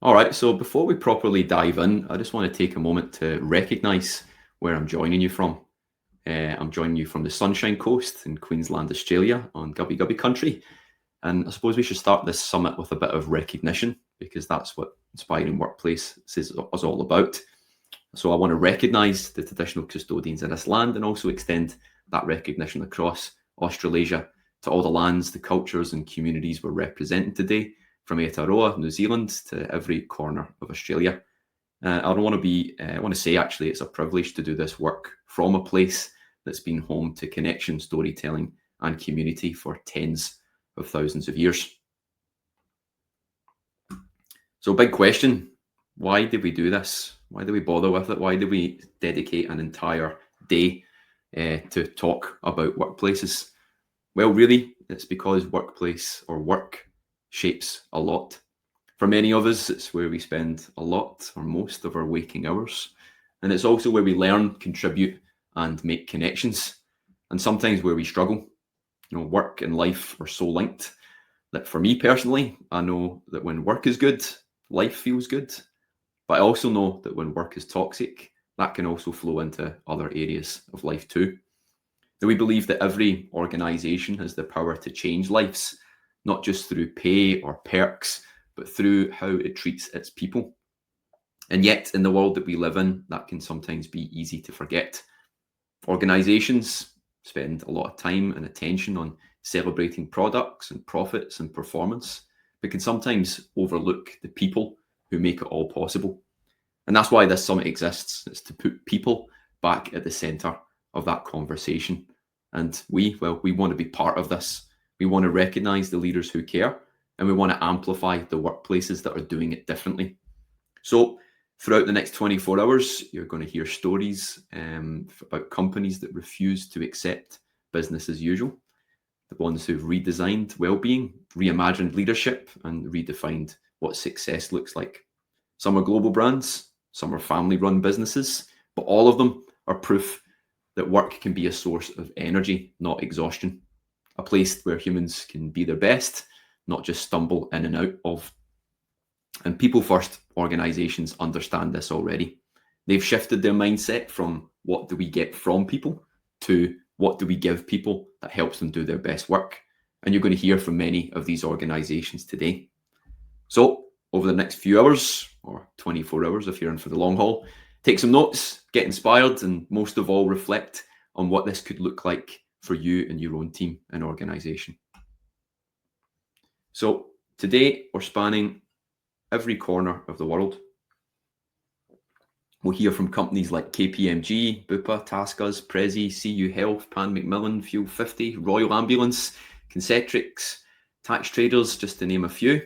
All right, so before we properly dive in, I just want to take a moment to recognise where I'm joining you from. I'm joining you from the Sunshine Coast in Queensland, Australia, on Gubbi Gubbi country. And I suppose we should start this summit with a bit of recognition because that's what Inspiring Workplace is all about. So I want to recognise the traditional custodians of this land and also extend that recognition across Australasia to all the lands, the cultures and communities we're representing today, from Aotearoa, New Zealand, to every corner of Australia. I want to say actually it's a privilege to do this work from a place that's been home to connection, storytelling and community for tens of thousands of years. So big question, why did we do this? Why did we bother with it? Why did we dedicate an entire day to talk about workplaces? Well, really, it's because workplace or work shapes a lot. For many of us, it's where we spend a lot or most of our waking hours. And it's also where we learn, contribute, and make connections. And sometimes where we struggle. Work and life are so linked that for me personally, I know that when work is good, life feels good. But I also know that when work is toxic, that can also flow into other areas of life too. That we believe that every organization has the power to change lives, not just through pay or perks, but through how it treats its people. And yet, in the world that we live in, that can sometimes be easy to forget. Organizations spend a lot of time and attention on celebrating products and profits and performance, but can sometimes overlook the people who make it all possible. And that's why this summit exists. It's to put people back at the center of that conversation. And we want to be part of this. We want to recognize the leaders who care, and we want to amplify the workplaces that are doing it differently. So throughout the next 24 hours, you're going to hear stories about companies that refuse to accept business as usual, the ones who've redesigned well-being, reimagined leadership, and redefined what success looks like. Some are global brands, some are family-run businesses, but all of them are proof that work can be a source of energy, not exhaustion. A place where humans can be their best, not just stumble in and out of. And PeopleFirst organizations understand this already. They've shifted their mindset from what do we get from people to what do we give people that helps them do their best work. And you're going to hear from many of these organizations today. So over the next few hours, or 24 hours if you're in for the long haul, take some notes, get inspired, and most of all, reflect on what this could look like for you and your own team and organization. So today we're spanning every corner of the world. We'll hear from companies like KPMG, Bupa, Taskas, Prezi, CU Health, Pan Macmillan, Fuel 50, Royal Ambulance, Concentrix, Tax Traders, just to name a few.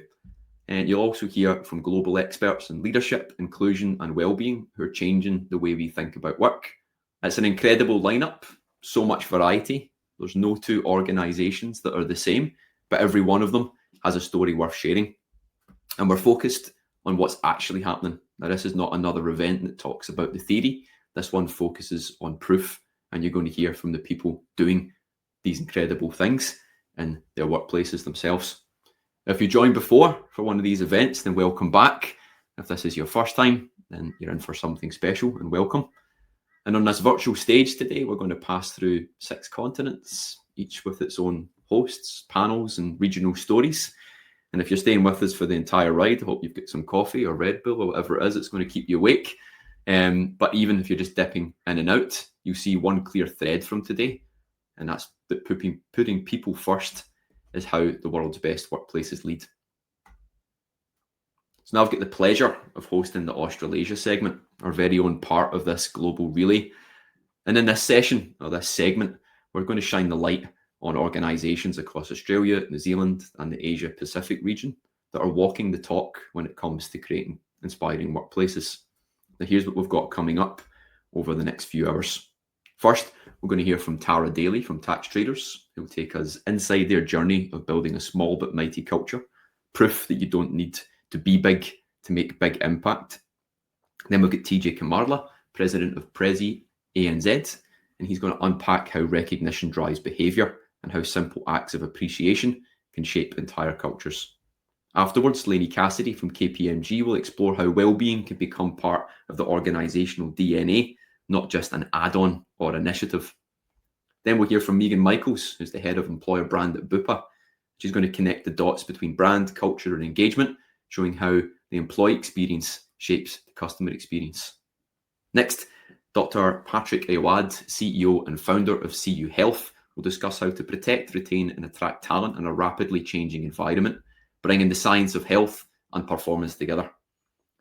And you'll also hear from global experts in leadership, inclusion and wellbeing who are changing the way we think about work. It's an incredible lineup, so much variety. There's no two organizations that are the same, but every one of them has a story worth sharing. And we're focused on what's actually happening. Now, this is not another event that talks about the theory. This one focuses on proof, and you're going to hear from the people doing these incredible things in their workplaces themselves. If you joined before for one of these events, then welcome back. If this is your first time, then you're in for something special, and welcome. And on this virtual stage today, we're going to pass through 6 continents, each with its own hosts, panels, and regional stories. And if you're staying with us for the entire ride, I hope you've got some coffee or Red Bull or whatever it is that's going to keep you awake. But even if you're just dipping in and out, you see one clear thread from today, and that's that putting people first is how the world's best workplaces lead. So now I've got the pleasure of hosting the Australasia segment, our very own part of this global relay. And in this session, or this segment, we're going to shine the light on organisations across Australia, New Zealand, and the Asia Pacific region that are walking the talk when it comes to creating inspiring workplaces. Now, here's what we've got coming up over the next few hours. First, we're going to hear from Tara Daly from Tax Traders, who will take us inside their journey of building a small but mighty culture, proof that you don't need to be big to make big impact. Then we've got TJ Kamarla, President of Prezi ANZ, and he's going to unpack how recognition drives behaviour and how simple acts of appreciation can shape entire cultures. Afterwards, Lainey Cassidy from KPMG will explore how wellbeing can become part of the organisational DNA, not just an add-on or initiative. Then we'll hear from Megan Michaels, who's the head of employer brand at Bupa. She's going to connect the dots between brand, culture, and engagement, showing how the employee experience shapes the customer experience. Next, Dr. Patrick Awad, CEO and founder of CU Health, will discuss how to protect, retain, and attract talent in a rapidly changing environment, bringing the science of health and performance together.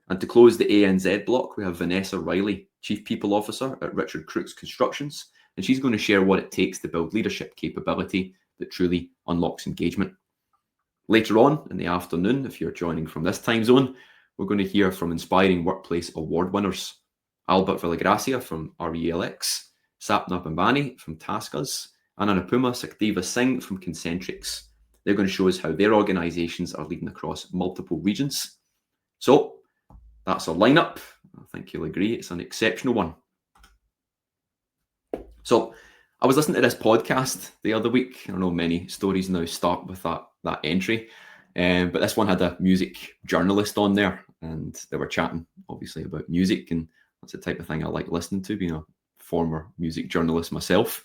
And to close the ANZ block, we have Vanessa Riley, Chief People Officer at Richard Crooks Constructions, and she's going to share what it takes to build leadership capability that truly unlocks engagement. Later on in the afternoon, if you're joining from this time zone, we're going to hear from Inspiring Workplace Award winners. Albert Villagracia from RELX, Sapna Bambani from TaskUs, and Anupama Sakdeva Singh from Concentrix. They're going to show us how their organisations are leading across multiple regions. So that's our lineup. I think you'll agree it's an exceptional one. So I was listening to this podcast the other week. I know many stories now start with that entry, but this one had a music journalist on there, and they were chatting obviously about music, and that's the type of thing I like listening to, being a former music journalist myself.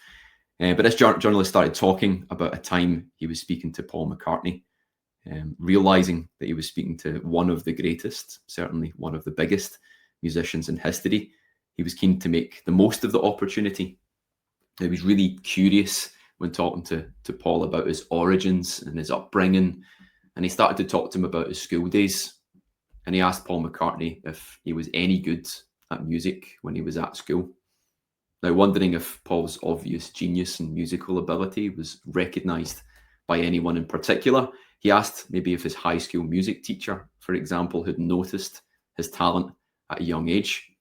But this journalist started talking about a time he was speaking to Paul McCartney, realising that he was speaking to one of the greatest, certainly one of the biggest musicians in history. He was keen to make the most of the opportunity. He was really curious when talking to Paul about his origins and his upbringing, and he started to talk to him about his school days. And he asked Paul McCartney if he was any good at music when he was at school. Now, wondering if Paul's obvious genius and musical ability was recognised by anyone in particular, he asked maybe if his high school music teacher, for example, had noticed his talent at a young age.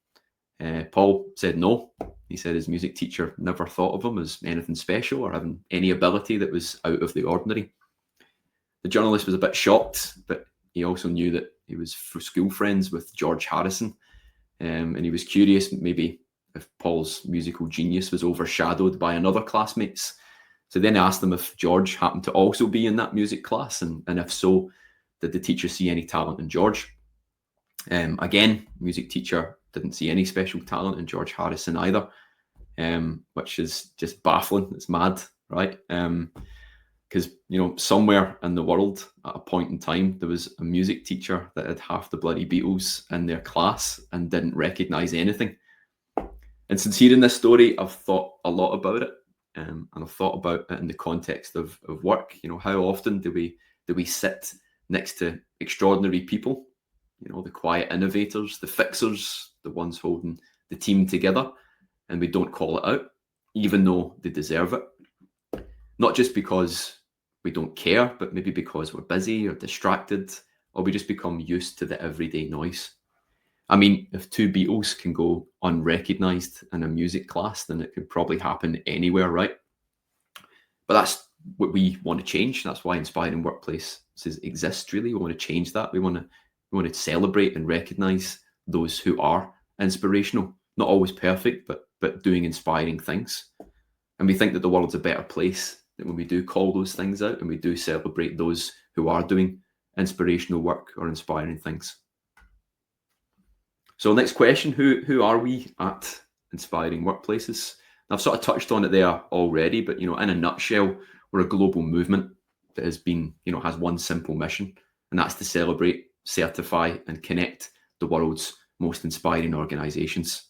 Paul said no. He said his music teacher never thought of him as anything special or having any ability that was out of the ordinary. The journalist was a bit shocked, but he also knew that he was school friends with George Harrison, and he was curious maybe if Paul's musical genius was overshadowed by another classmate's. So then I asked him if George happened to also be in that music class, and if so, did the teacher see any talent in George? Again, music teacher didn't see any special talent in George Harrison either, which is just baffling. It's mad, right? Because, somewhere in the world at a point in time, there was a music teacher that had half the bloody Beatles in their class and didn't recognise anything. And since hearing this story, I've thought a lot about it, and I've thought about it in the context of work. How often do we sit next to extraordinary people? The quiet innovators, the fixers, the ones holding the team together, and we don't call it out, even though they deserve it. Not just because we don't care, but maybe because we're busy or distracted, or we just become used to the everyday noise. I mean, if two Beatles can go unrecognised in a music class, then it could probably happen anywhere, right? But that's what we want to change. That's why Inspiring Workplaces exist, really. We want to change that. We want to celebrate and recognise those who are inspirational. Not always perfect, but doing inspiring things. And we think that the world's a better place when we do call those things out and we do celebrate those who are doing inspirational work or inspiring things. So next question, who are we at Inspiring Workplaces? I've sort of touched on it there already, but in a nutshell, we're a global movement that has been, has one simple mission, and that's to celebrate, certify, and connect the world's most inspiring organisations.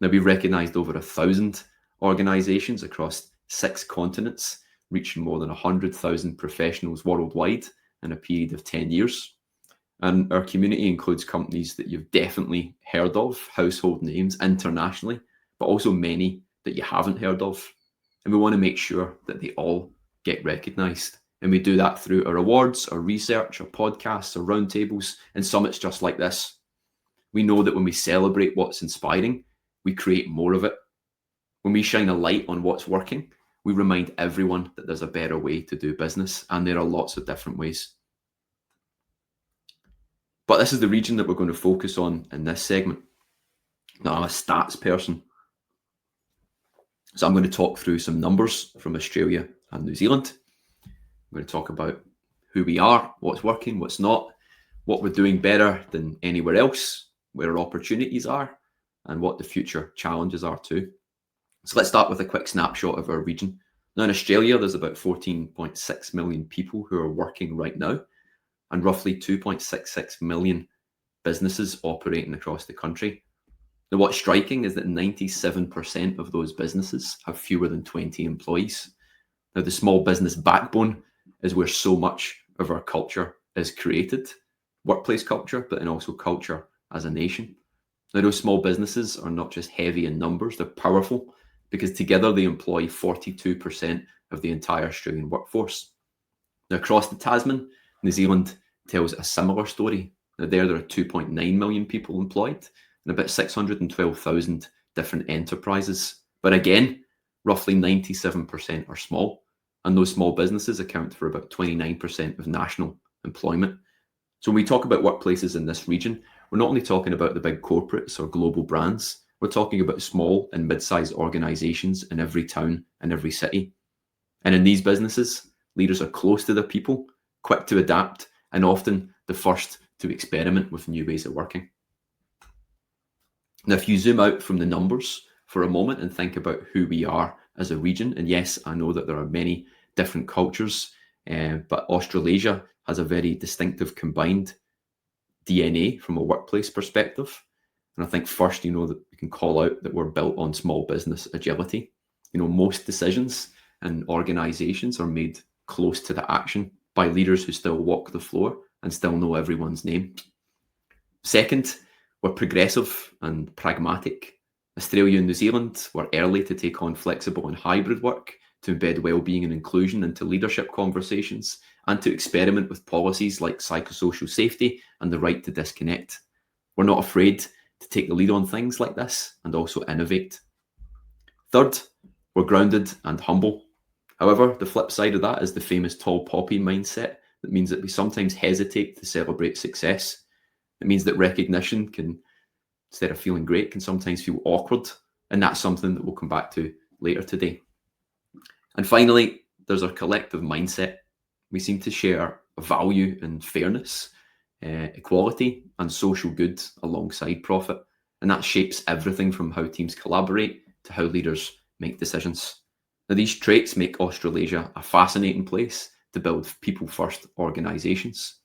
Now, we've recognised over 1,000 organisations across 6 continents, reaching more than 100,000 professionals worldwide in a period of 10 years. And our community includes companies that you've definitely heard of, household names internationally, but also many that you haven't heard of. And we want to make sure that they all get recognised. And we do that through our awards, our research, our podcasts, our roundtables, and summits just like this. We know that when we celebrate what's inspiring, we create more of it. When we shine a light on what's working, we remind everyone that there's a better way to do business, and there are lots of different ways. But this is the region that we're going to focus on in this segment. Now, I'm a stats person, so I'm going to talk through some numbers from Australia and New Zealand. I'm going to talk about who we are, what's working, what's not, what we're doing better than anywhere else, where our opportunities are, and what the future challenges are too. So let's start with a quick snapshot of our region. Now in Australia, there's about 14.6 million people who are working right now, and roughly 2.66 million businesses operating across the country. Now what's striking is that 97% of those businesses have fewer than 20 employees. Now the small business backbone is where so much of our culture is created, workplace culture, but then also culture as a nation. Now those small businesses are not just heavy in numbers, they're powerful because together they employ 42% of the entire Australian workforce. Now across the Tasman, New Zealand tells a similar story. Now there are 2.9 million people employed and about 612,000 different enterprises. But again, roughly 97% are small, and those small businesses account for about 29% of national employment. So when we talk about workplaces in this region, we're not only talking about the big corporates or global brands, we're talking about small and mid-sized organizations in every town and every city. And in these businesses, leaders are close to their people, quick to adapt, and often the first to experiment with new ways of working. Now, if you zoom out from the numbers for a moment and think about who we are as a region, and yes, I know that there are many different cultures, but Australasia has a very distinctive combined DNA from a workplace perspective. And I think first, that we can call out that we're built on small business agility. Most decisions and organizations are made close to the action by leaders who still walk the floor and still know everyone's name. Second, we're progressive and pragmatic. Australia and New Zealand were early to take on flexible and hybrid work, to embed wellbeing and inclusion into leadership conversations, and to experiment with policies like psychosocial safety and the right to disconnect. We're not afraid to take the lead on things like this and also innovate. Third, we're grounded and humble. However, the flip side of that is the famous tall poppy mindset. That means that we sometimes hesitate to celebrate success. It means that recognition can, instead of feeling great, can sometimes feel awkward. And that's something that we'll come back to later today. And finally, there's our collective mindset. We seem to share a value in fairness, equality, and social good alongside profit. And that shapes everything from how teams collaborate to how leaders make decisions. Now, these traits make Australasia a fascinating place to build people-first organizations.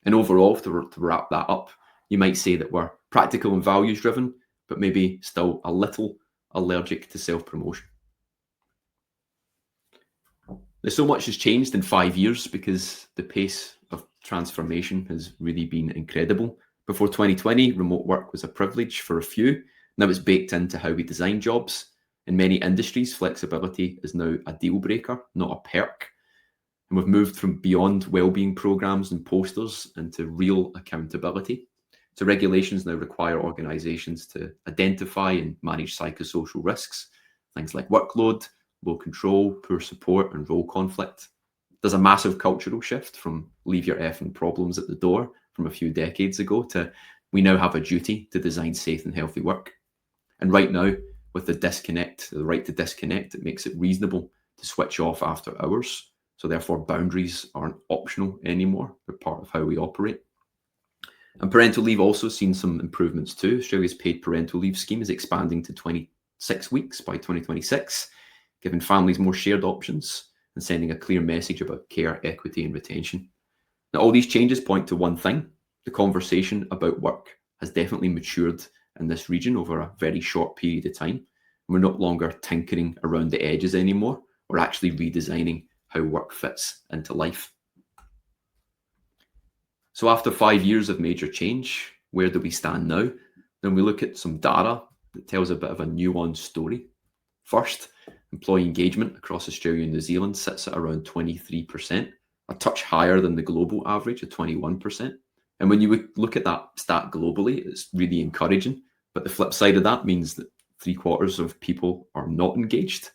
And overall, to wrap that up, you might say that we're practical and values-driven, but maybe still a little allergic to self-promotion. There's so much has changed in 5 years because the pace of transformation has really been incredible. Before 2020, remote work was a privilege for a few. Now it's baked into how we design jobs. In many industries, flexibility is now a deal breaker, not a perk. And we've moved from beyond wellbeing programs and posters into real accountability. So regulations now require organizations to identify and manage psychosocial risks, things like workload, low control, poor support, and role conflict. There's a massive cultural shift from leave your effing problems at the door from a few decades ago to we now have a duty to design safe and healthy work. And right now, with the right to disconnect, it makes it reasonable to switch off after hours. So therefore, boundaries aren't optional anymore. They're part of how we operate. And parental leave also seen some improvements too. Australia's paid parental leave scheme is expanding to 26 weeks by 2026, giving families more shared options and sending a clear message about care, equity, and retention. Now, all these changes point to one thing. The conversation about work has definitely matured in this region over a very short period of time. We're no longer tinkering around the edges anymore. We're actually redesigning how work fits into life. So after 5 years of major change, where do we stand now? Then we look at some data that tells a bit of a nuanced story. First, employee engagement across Australia and New Zealand sits at around 23%, a touch higher than the global average of 21%. And when you look at that stat globally, it's really encouraging. But the flip side of that means that 3/4 of people are not engaged.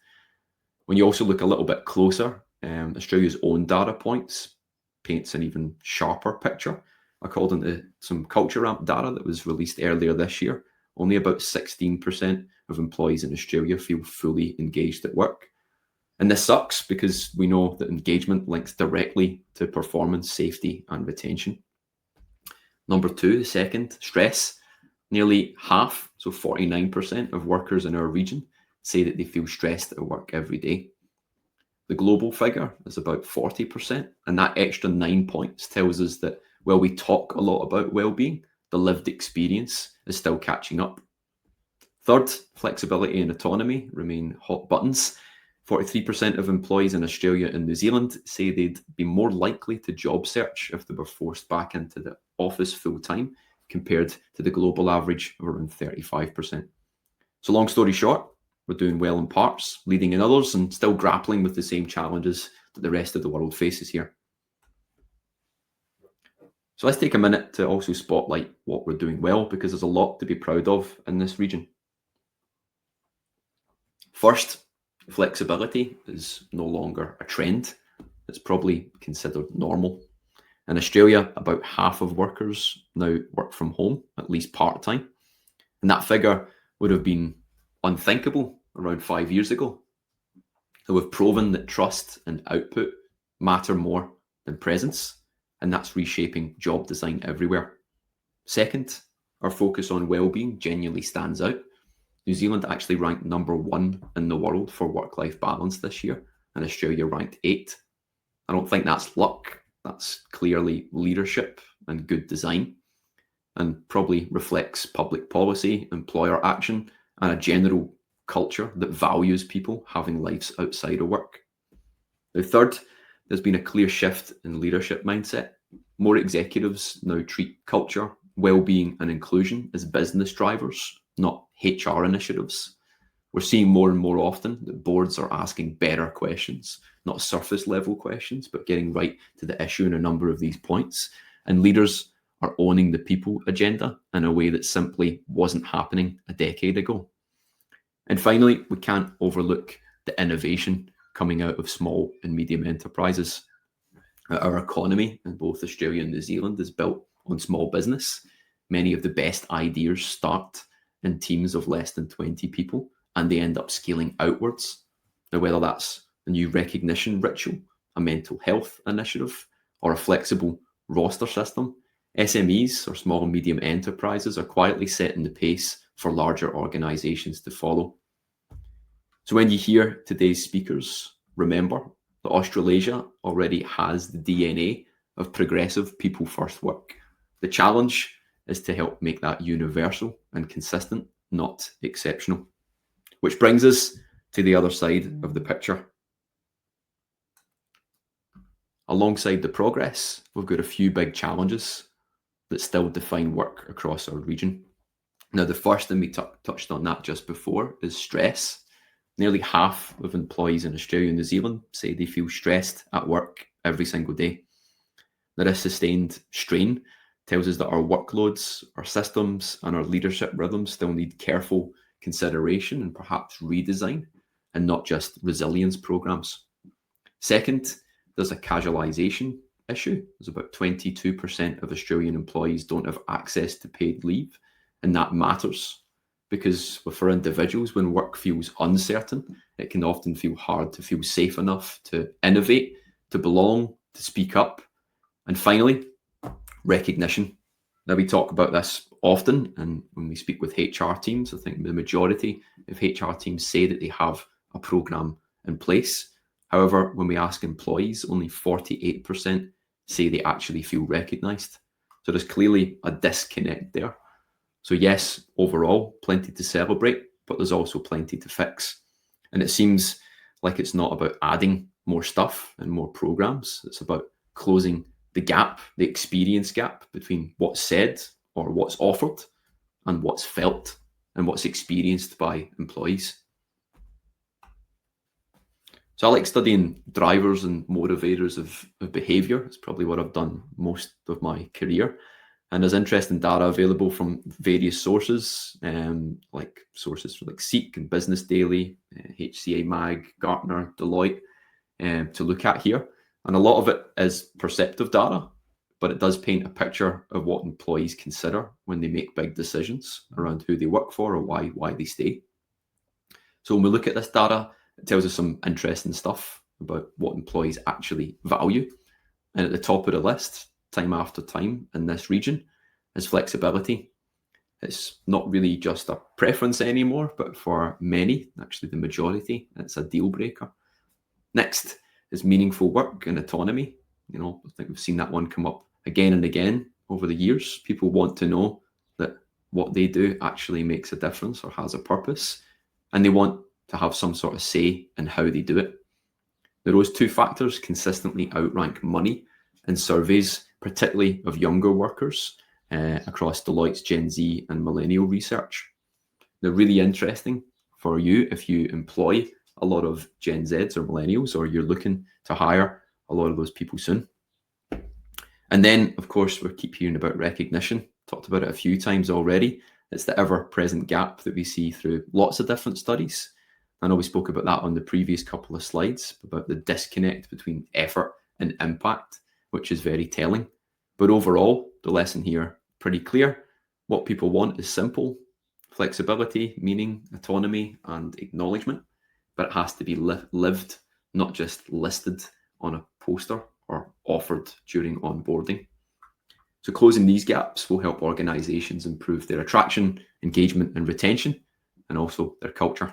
When you also look a little bit closer, Australia's own data points paints an even sharper picture. According to some Culture Amp data that was released earlier this year, only about 16% of employees in Australia feel fully engaged at work. And this sucks because we know that engagement links directly to performance, safety, and retention. Number two, the second, stress. Nearly half, so 49% of workers in our region say that they feel stressed at work every day. The global figure is about 40%, and that extra 9 points tells us that while we talk a lot about well-being, the lived experience is still catching up. Third, flexibility and autonomy remain hot buttons. 43% of employees in Australia and New Zealand say they'd be more likely to job search if they were forced back into the office full-time compared to the global average of around 35%. So long story short, we're doing well in parts, leading in others, and still grappling with the same challenges that the rest of the world faces here. So let's take a minute to also spotlight what we're doing well, because there's a lot to be proud of in this region. First, flexibility is no longer a trend. It's probably considered normal. In Australia, about half of workers now work from home, at least part-time. And that figure would have been unthinkable around 5 years ago. So we've proven that trust and output matter more than presence, and that's reshaping job design everywhere. Second, our focus on well-being genuinely stands out. New Zealand actually ranked number 1 in the world for work-life balance this year, and Australia ranked 8. I don't think that's luck. That's clearly leadership and good design, and probably reflects public policy, employer action, and a general culture that values people having lives outside of work. The third, there's been a clear shift in leadership mindset. More executives now treat culture, well-being, and inclusion as business drivers, not HR initiatives. We're seeing more and more often that boards are asking better questions, not surface level questions, but getting right to the issue in a number of these points. And leaders are owning the people agenda in a way that simply wasn't happening a decade ago. And finally, we can't overlook the innovation coming out of small and medium enterprises. Our economy in both Australia and New Zealand is built on small business. Many of the best ideas start in teams of less than 20 people, and they end up scaling outwards. Now, whether that's a new recognition ritual, a mental health initiative, or a flexible roster system, SMEs, or small and medium enterprises, are quietly setting the pace for larger organizations to follow. So when you hear today's speakers, remember that Australasia already has the DNA of progressive people-first work. The challenge is to help make that universal and consistent, not exceptional. Which brings us to the other side of the picture. Alongside the progress, we've got a few big challenges that still define work across our region. Now, the first, and we touched on that just before, is stress. Nearly half of employees in Australia and New Zealand say they feel stressed at work every single day. Now, this sustained strain tells us that our workloads, our systems, and our leadership rhythms still need careful consideration and perhaps redesign, and not just resilience programs. Second, there's a casualisation issue. There's about 22% of Australian employees don't have access to paid leave, and that matters because for individuals, when work feels uncertain, it can often feel hard to feel safe enough to innovate, to belong, to speak up. And finally, recognition. Now, we talk about this often, and when we speak with HR teams, I think the majority of HR teams say that they have a program in place. However, when we ask employees, only 48% say they actually feel recognised. So there's clearly a disconnect there. So yes, overall, plenty to celebrate, but there's also plenty to fix. And it seems like it's not about adding more stuff and more programs. It's about closing the gap, the experience gap between what's said or what's offered and what's felt and what's experienced by employees. So I like studying drivers and motivators of behaviour. It's probably what I've done most of my career. And there's interesting data available from various sources, like sources from like Seek and Business Daily, HCA Mag, Gartner, Deloitte, to look at here. And a lot of it is perceptive data, but it does paint a picture of what employees consider when they make big decisions around who they work for or why they stay. So when we look at this data, It tells us some interesting stuff about what employees actually value. And at the top of the list, time after time in this region, is flexibility. It's not really just a preference anymore, but for many, actually the majority, it's a deal breaker. Next is meaningful work and autonomy. I think we've seen that one come up again and again over the years. People want to know that what they do actually makes a difference or has a purpose, and they want to have some sort of say in how they do it. Now, those two factors consistently outrank money in surveys, particularly of younger workers across Deloitte's Gen Z and millennial research. They're really interesting for you if you employ a lot of Gen Zs or millennials, or you're looking to hire a lot of those people soon. And then, of course, we keep hearing about recognition. Talked about it a few times already. It's the ever-present gap that we see through lots of different studies. I know we spoke about that on the previous couple of slides, about the disconnect between effort and impact, which is very telling. But overall, the lesson here, pretty clear. What people want is simple: flexibility, meaning, autonomy, and acknowledgement. But it has to be lived, not just listed on a poster or offered during onboarding. So closing these gaps will help organizations improve their attraction, engagement, and retention, and also their culture.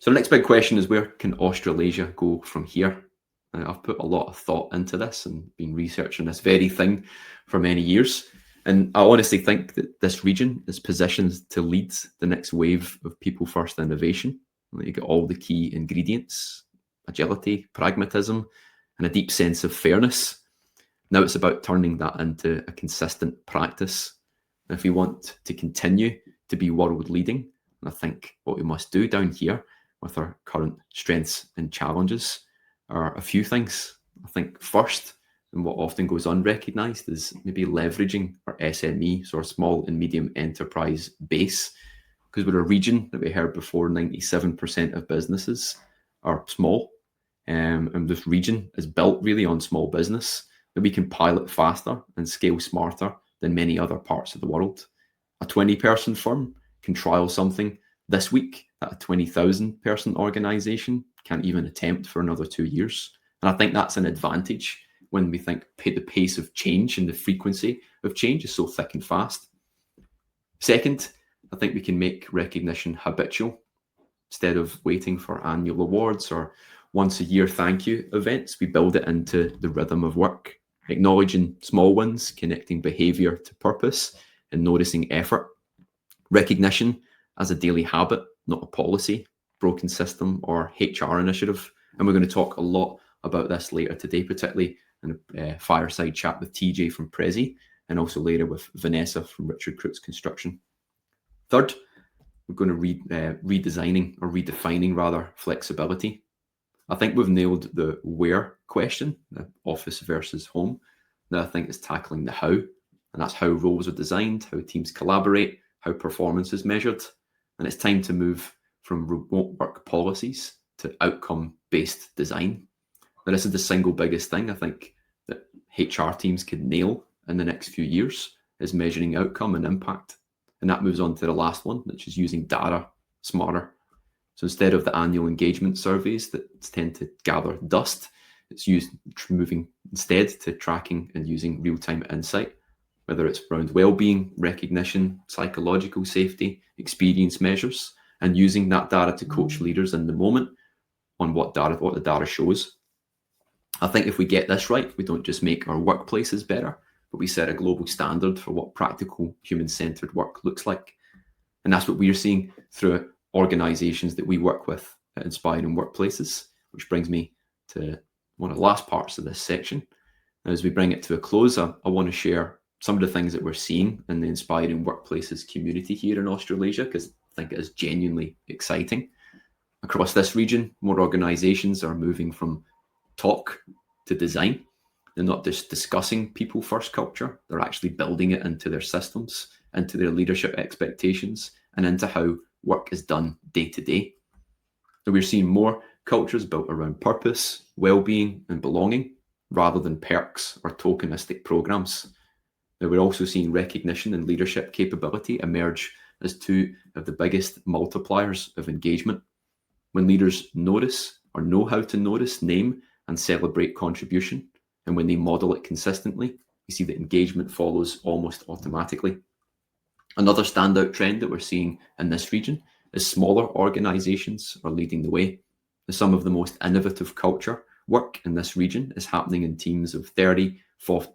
So the next big question is, where can Australasia go from here? And I've put a lot of thought into this and been researching this very thing for many years. And I honestly think that this region is positioned to lead the next wave of people-first innovation. You get all the key ingredients: agility, pragmatism, and a deep sense of fairness. Now it's about turning that into a consistent practice. And if we want to continue to be world leading, I think what we must do down here with our current strengths and challenges are a few things. I think first, and what often goes unrecognised, is maybe leveraging our SME, so our small and medium enterprise base. Because we're a region that we heard before, 97% of businesses are small. And this region is built really on small business, that we can pilot faster and scale smarter than many other parts of the world. A 20-person firm can trial something this week that a 20,000 person organization can't even attempt for another 2 years. And I think that's an advantage when we think the pace of change and the frequency of change is so thick and fast. Second, I think we can make recognition habitual. Instead of waiting for annual awards or once a year thank you events, we build it into the rhythm of work, acknowledging small wins, connecting behavior to purpose, and noticing effort. Recognition as a daily habit, not a policy, broken system, or HR initiative. And we're going to talk a lot about this later today, particularly in a fireside chat with TJ from Prezi, and also later with Vanessa from Richard Crooks Construction. Third, we're going to redefining flexibility. I think we've nailed the where question, the office versus home. Now I think it's tackling the how, and that's how roles are designed, how teams collaborate, how performance is measured. And it's time to move from remote work policies to outcome-based design. Now, this is the single biggest thing I think that HR teams could nail in the next few years, is measuring outcome and impact. And that moves on to the last one, which is using data smarter. So instead of the annual engagement surveys that tend to gather dust, it's moving instead to tracking and using real-time insight, whether it's around wellbeing, recognition, psychological safety, experience measures, and using that data to coach leaders in the moment on what the data shows. I think if we get this right, we don't just make our workplaces better, but we set a global standard for what practical human-centered work looks like. And that's what we're seeing through organizations that we work with at Inspiring Workplaces, which brings me to one of the last parts of this section. And as we bring it to a close, I want to share some of the things that we're seeing in the Inspiring Workplaces community here in Australasia, because I think it is genuinely exciting. Across this region, more organizations are moving from talk to design. They're not just discussing people first culture, they're actually building it into their systems, into their leadership expectations, and into how work is done day to day. So we're seeing more cultures built around purpose, well-being, and belonging, rather than perks or tokenistic programs. Now, we're also seeing recognition and leadership capability emerge as two of the biggest multipliers of engagement. When leaders notice or know how to notice, name, and celebrate contribution, and when they model it consistently, you see that engagement follows almost automatically. Another standout trend that we're seeing in this region is smaller organizations are leading the way. Some of the most innovative culture work in this region is happening in teams of 30,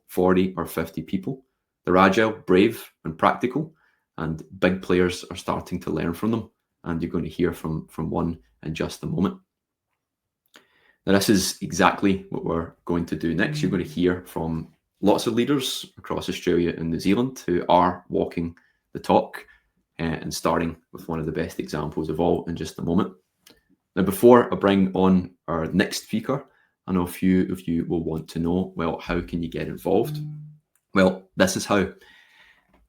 40, or 50 people. They're agile, brave, and practical, and big players are starting to learn from them. And you're going to hear from one in just a moment. Now, this is exactly what we're going to do next. You're going to hear from lots of leaders across Australia and New Zealand who are walking the talk, and starting with one of the best examples of all in just a moment. Now, before I bring on our next speaker, I know a few of you will want to know, well, how can you get involved? Well, this is how.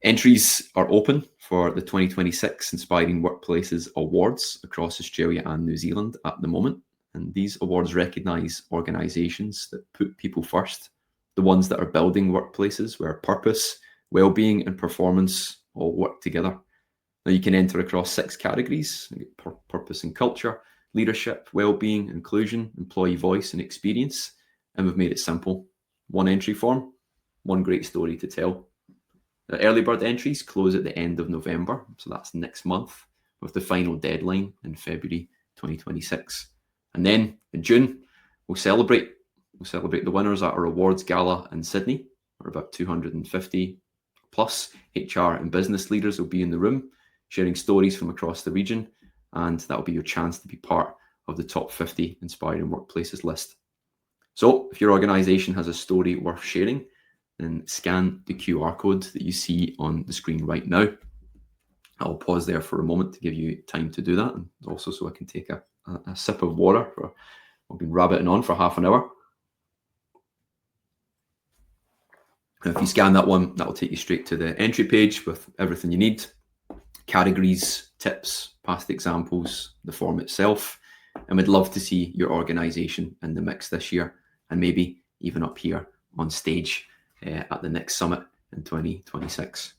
Entries are open for the 2026 Inspiring Workplaces Awards across Australia and New Zealand at the moment. And these awards recognise organisations that put people first, the ones that are building workplaces where purpose, wellbeing, and performance all work together. Now, you can enter across 6 categories: purpose and culture, leadership, wellbeing, inclusion, employee voice, and experience. And we've made it simple. 1 entry form, 1 great story to tell. The early bird entries close at the end of November, so that's next month, with the final deadline in February 2026. And then in June, we'll celebrate the winners at our awards gala in Sydney, where about 250 plus HR and business leaders will be in the room, sharing stories from across the region, and that'll be your chance to be part of the top 50 Inspiring Workplaces list. So if your organisation has a story worth sharing, then scan the QR code that you see on the screen right now. I'll pause there for a moment to give you time to do that, and also so I can take a sip of water. I've been rabbiting on for half an hour. If you scan that one, that'll take you straight to the entry page with everything you need: categories, tips, past examples, the form itself. And we'd love to see your organisation in the mix this year, and maybe even up here on stage at the next summit in 2026.